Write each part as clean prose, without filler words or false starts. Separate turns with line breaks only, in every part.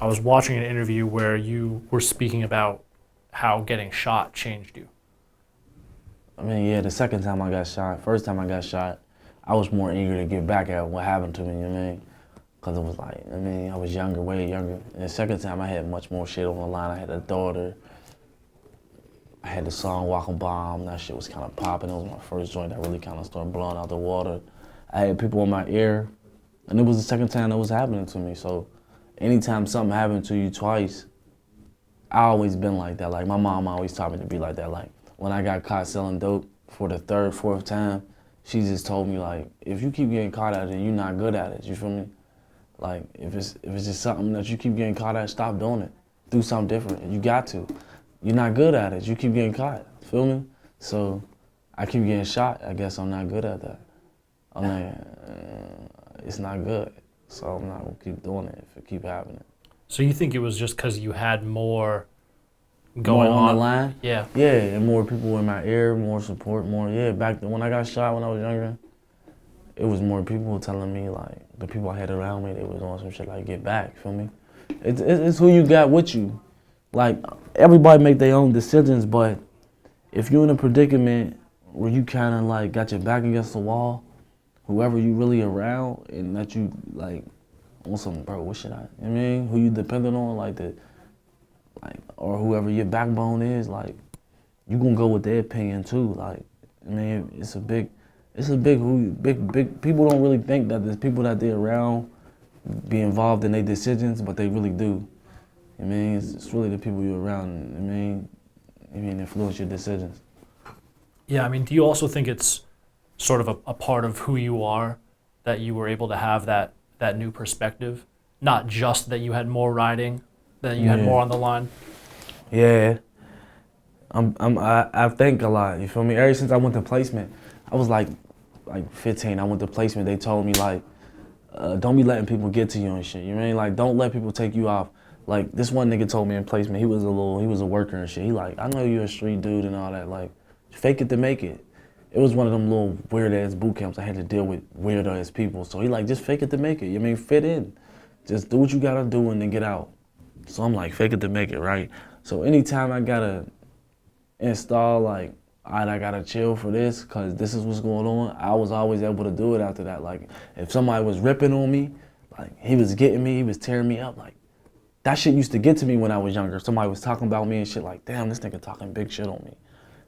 I was watching an interview where you were speaking about how getting shot changed you.
I mean, yeah, the second time I got shot, first time I got shot, I was more eager to get back at what happened to me, you know what I mean? Because it was like, I mean, I was younger, way younger. And the second time I had much more shit on the line. I had a daughter. I had the song Walk on Bomb. That shit was kind of popping. It was my first joint that really kind of started blowing out the water. I had people in my ear. And it was the second time that was happening to me. So anytime something happened to you twice, I always been like that. Like my mom always taught me to be like that. Like when I got caught selling dope for the third, fourth time, she just told me like, if you keep getting caught at it, you're not good at it. You feel me? Like if it's just something that you keep getting caught at, stop doing it. Do something different. You got to. You're not good at it. You keep getting caught. Feel me? So I keep getting shot. I guess I'm not good at that. I'm like, it's not good. So I'm not gonna keep doing it if it keep happening.
So you think it was just because you had more
More
going
on the line?
Yeah.
Yeah, and more people in my ear, more support, more, yeah. Back then, when I got shot when I was younger, it was more people telling me, like, the people I had around me, they was on some shit like, get back, feel me? It's who you got with you. Like, everybody make their own decisions, but if you're in a predicament where you kind of, like, got your back against the wall, whoever you really around, and that you, like, on some, bro, what should I mean, who you dependent on, like, or whoever your backbone is, like, you gonna go with their opinion, too, like, I mean, it's a big people don't really think that there's people that they're around be involved in their decisions, but they really do. I mean, it's really the people you're around. I mean, influence your decisions.
Yeah, I mean, do you also think it's sort of a part of who you are that you were able to have that new perspective? Not just that you had more riding, that you had more on the line?
Yeah. I think a lot, you feel me? Ever since I went to placement, I was like 15, I went to placement, they told me like, don't be letting people get to you and shit, you know what I mean? Like, don't let people take you off. Like, this one nigga told me in placement, he was a worker and shit. He like, I know you're a street dude and all that, like, fake it to make it. It was one of them little weird ass boot camps I had to deal with weird ass people. So he like, just fake it to make it, you know what I mean? Fit in. Just do what you gotta do and then get out. So I'm like, fake it to make it, right? So anytime I gotta install like, all right, I gotta chill for this because this is what's going on, I was always able to do it after that. Like, if somebody was ripping on me, like, he was getting me, he was tearing me up, like, that shit used to get to me when I was younger. Somebody was talking about me and shit like, damn, this nigga talking big shit on me.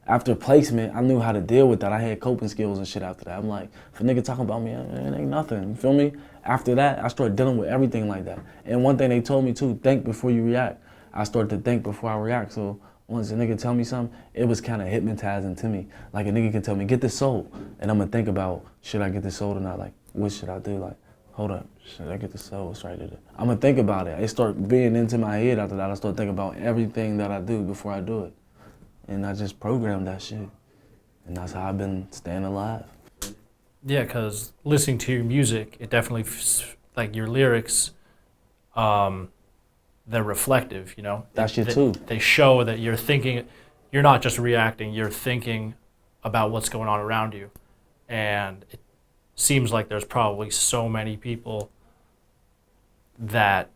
After placement, I knew how to deal with that. I had coping skills and shit after that. I'm like, if a nigga talking about me, it ain't nothing, you feel me? After that, I started dealing with everything like that. And one thing they told me too, think before you react. I started to think before I react. So once a nigga tell me something, it was kind of hypnotizing to me. Like a nigga can tell me, get this sold. And I'm gonna think about, should I get this sold or not? Like, what should I do? Like, hold up, should I get this sold? It's right there. I'm gonna think about it. It start being into my head after that. I start thinking about everything that I do before I do it. And I just programmed that shit. And that's how I've been staying alive.
Yeah, because listening to your music, it definitely, like your lyrics, they're reflective, you know?
That shit too.
They show that you're thinking, you're not just reacting, you're thinking about what's going on around you. And it seems like there's probably so many people that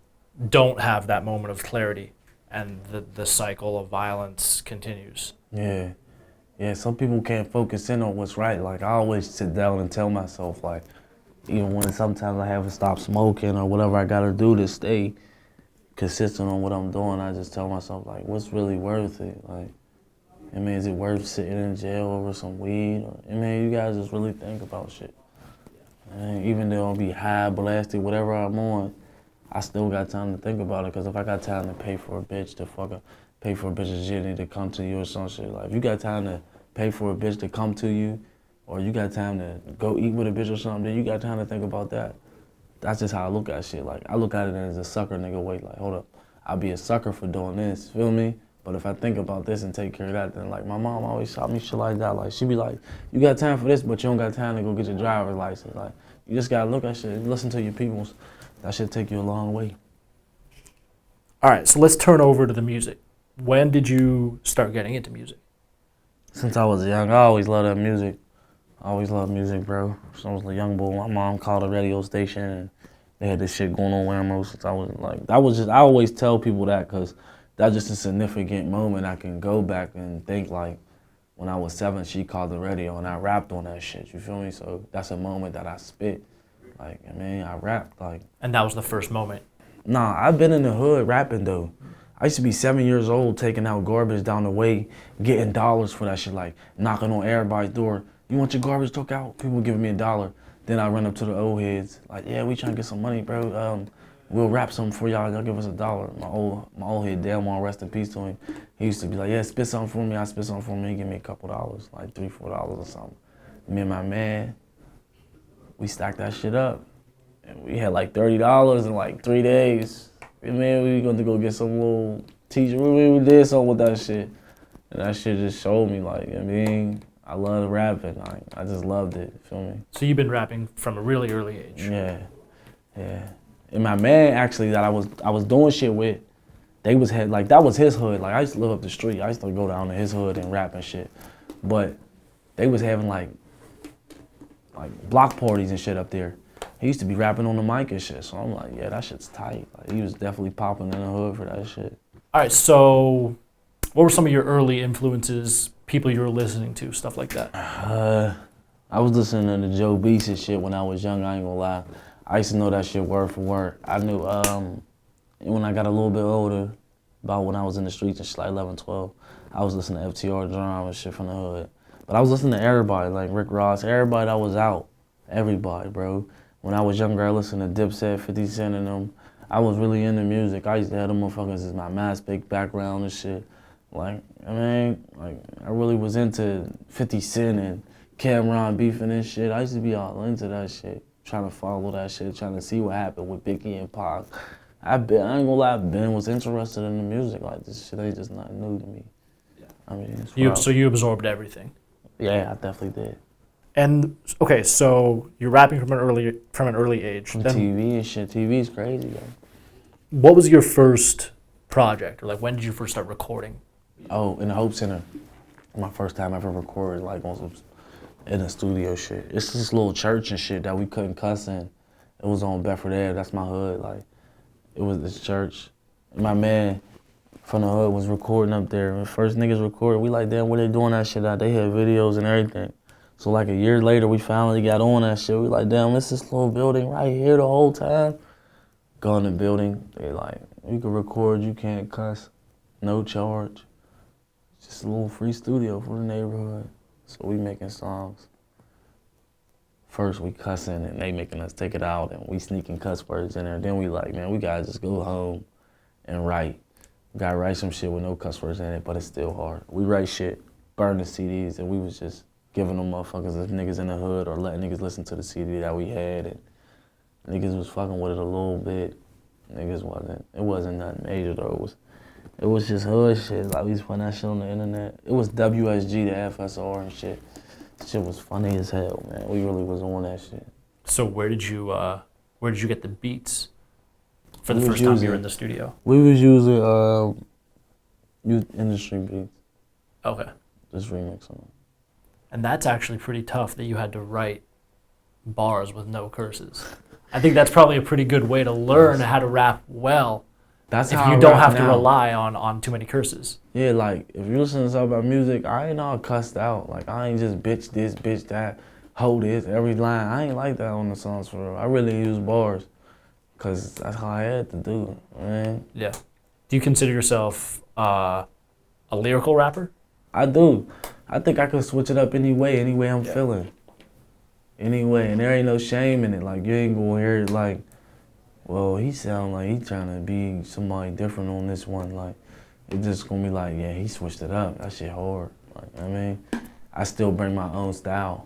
don't have that moment of clarity, and the cycle of violence continues.
Yeah. Yeah, some people can't focus in on what's right. Like, I always sit down and tell myself, like, even when sometimes I haven't stopped smoking or whatever I gotta do to stay consistent on what I'm doing, I just tell myself, like, what's really worth it? Like, I mean, is it worth sitting in jail over some weed? Or, I mean, you guys just really think about shit. And even though I'll be high, blasted, whatever I'm on, I still got time to think about it, because if I got time to pay for a bitch to pay for a bitch's journey to come to you or some shit, like, if you got time to pay for a bitch to come to you, or you got time to go eat with a bitch or something, then you got time to think about that. That's just how I look at shit. Like, I look at it as a sucker nigga way, like, hold up, I'll be a sucker for doing this, feel me? But if I think about this and take care of that, then like, my mom always taught me shit like that. Like, she be like, you got time for this, but you don't got time to go get your driver's license. Like, you just gotta look at shit, listen to your peoples. That should take you a long way.
All right, so let's turn over to the music. When did you start getting into music?
Since I was young, I always loved that music. I always loved music, bro. Since I was a young boy, my mom called a radio station and they had this shit going on with Ammo since I was like, that was just, I always tell people that because that's just a significant moment. I can go back and think like, when I was 7, she called the radio and I rapped on that shit, you feel me? So that's a moment that I spit. Like, I mean, I rapped like.
And that was the first moment.
Nah, I've been in the hood rapping though. I used to be 7 years old taking out garbage down the way, getting dollars for that shit, like knocking on everybody's door. You want your garbage took out? People giving me $1. Then I run up to the old heads, like, yeah, we trying to get some money, bro. We'll rap something for y'all give us $1. My old head, Delmar, rest in peace to him. He used to be like, yeah, spit something for me. I spit something for me. He give me a couple dollars, like $3, $4 or something. Me and my man, we stacked that shit up. And we had like $30 in like 3 days. And man, we going to go get some little teacher. We did something with that shit. And that shit just showed me like, I mean, I love rapping. I just loved it, feel me?
So you've been rapping from a really early age.
Yeah, yeah. And my man actually that I was doing shit with, they was like that was his hood. Like I used to live up the street. I used to go down to his hood and rap and shit. But they was having like block parties and shit up there. He used to be rapping on the mic and shit. So I'm like, yeah, that shit's tight. Like, he was definitely popping in the hood for that shit.
All right, so what were some of your early influences, people you were listening to, stuff like that?
I was listening to the Joe Beast and shit when I was young, I ain't gonna lie. I used to know that shit word for word. I knew when I got a little bit older, about when I was in the streets and shit, like 11, 12, I was listening to FTR drum and shit from the hood. But I was listening to everybody, like Rick Ross, everybody that was out. Everybody, bro. When I was younger, I listened to Dipset, 50 Cent and them. I was really into music. I used to have them motherfuckers as my MySpace background and shit. Like, I mean, like, I really was into 50 Cent and Cameron beefing and shit. I used to be all into that shit, trying to follow that shit, trying to see what happened with Biggie and Pac. I ain't gonna lie, Ben was interested in the music. Like, this shit ain't just nothing new to me. Yeah. I mean,
so you absorbed everything?
Yeah, I definitely did.
And okay, so you're rapping from an early age.
From TV and shit. TV is crazy, though.
What was your first project, or like when did you first start recording?
Oh, in the Hope Center. My first time ever recorded, like on some in a studio shit. It's this little church and shit that we couldn't cuss in. It was on Bedford Ave. That's my hood. Like, it was this church. My man from the hood was recording up there. When the first niggas recorded, we like, damn, where they doing that shit at? They had videos and everything. So like a year later, we finally got on that shit. We like, damn, it's this little building right here the whole time. Go in the building, they like, you can record, you can't cuss, no charge. Just a little free studio for the neighborhood. So we making songs. First we cussing and they making us take it out and we sneaking cuss words in there. Then we like, man, we gotta just go home and write. We gotta write some shit with no cuss words in it, but it's still hard. We write shit, burn the CDs, and we was just giving them motherfuckers as niggas in the hood or letting niggas listen to the CD that we had. And niggas was fucking with it a little bit. It wasn't nothing major though. It was just hood shit. Like we was putting that shit on the internet. It was WSG to FSR and shit. Shit was funny as hell, man. We really was on that shit.
So where did you get the beats for the first time you were in the studio?
We was using youth industry beats.
Okay.
Just remixing them.
And that's actually pretty tough that you had to write bars with no curses. I think that's probably a pretty good way to learn how to rap well.
That's
if
how
you
I
don't
rap
have to
now.
rely on too many curses.
Yeah, like if you listen to something about music, I ain't all cussed out. Like I ain't just bitch this, bitch that, hold this, every line. I ain't like that on the songs for real. I really use bars, cause that's how I had to do, man.
Yeah. Do you consider yourself a lyrical rapper?
I do. I think I could switch it up any way I'm feeling. Anyway, and there ain't no shame in it. Like you ain't gonna hear it like, well, he sound like he trying to be somebody different on this one. Like, it's just gonna be like, yeah, he switched it up. That shit hard. Like, I mean, I still bring my own style.